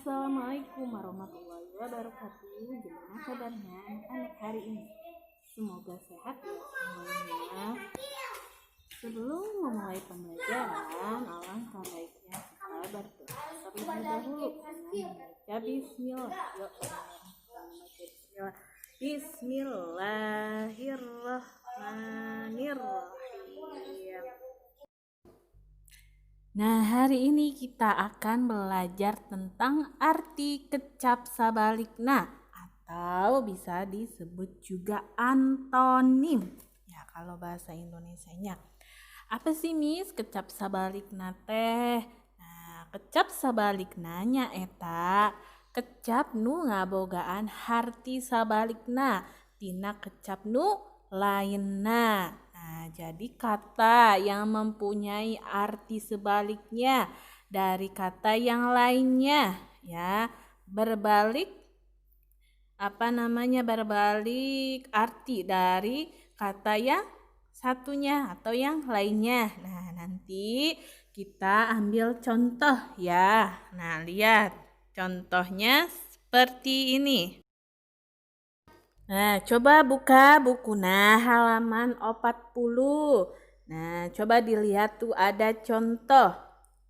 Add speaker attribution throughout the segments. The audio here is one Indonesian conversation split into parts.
Speaker 1: Assalamualaikum warahmatullahi wabarakatuh. Gimana kabarnya anak-anak hari ini? Semoga sehat ya semuanya. Sebelum memulai pembelajaran, alangkah baiknya kita berdoa terlebih dahulu dengan membaca Bismillah. Yuk, Bismillah. Bismillahirrahmanirrahim. Nah, hari ini kita akan belajar tentang arti kecap sabalikna atau bisa disebut juga antonim. Ya, kalau bahasa Indonesianya. Apa sih Miss kecap sabalikna teh? Nah, kecap sabaliknanya eta kecap nu ngabogaan harti sabalikna tina kecap nu lainna. Nah, jadi kata yang mempunyai arti sebaliknya dari kata yang lainnya ya, berbalik berbalik arti dari kata yang satunya atau yang lainnya. Nah, nanti kita ambil contoh ya. Nah, lihat contohnya seperti ini. Nah, coba buka buku halaman 40. Nah, coba dilihat tuh ada contoh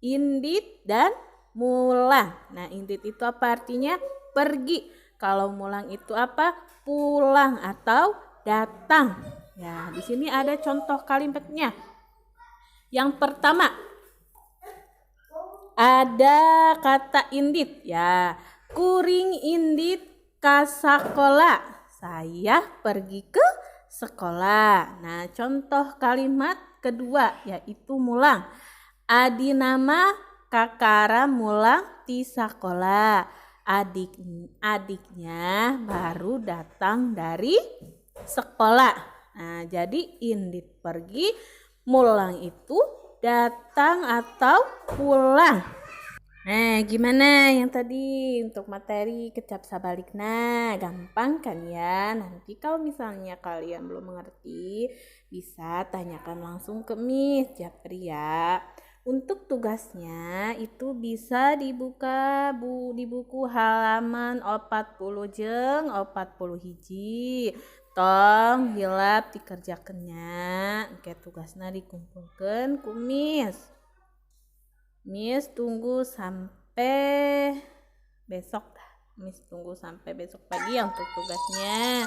Speaker 1: indit dan mulang. Nah, indit itu apa artinya? Pergi. Kalau mulang itu apa? Pulang atau datang. Ya, di sini ada contoh kalimatnya. Yang pertama, ada kata indit ya. Kuring indit ka sakola. Saya pergi ke sekolah. Nah, contoh kalimat kedua yaitu mulang. Adi nama kakara mulang ti sakola. Adiknya baru datang dari sekolah. Nah, jadi indit pergi, mulang itu datang atau pulang. Nah, gimana yang tadi untuk materi kecap sabalikna? Gampang kan ya? Nanti kalau misalnya kalian belum mengerti, bisa tanyakan langsung ke Miss Japri ya. Untuk tugasnya itu bisa dibuka di buku halaman 40 jeung 40 hiji. Tong hilap dikerjakannya. Oke, tugasnya dikumpulkan ku Miss. Miss tunggu sampai besok. Miss tunggu sampai besok pagi ya untuk tugasnya.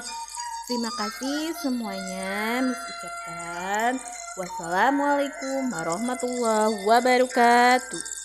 Speaker 1: Terima kasih semuanya. Miss ucapkan wassalamualaikum warahmatullahi wabarakatuh.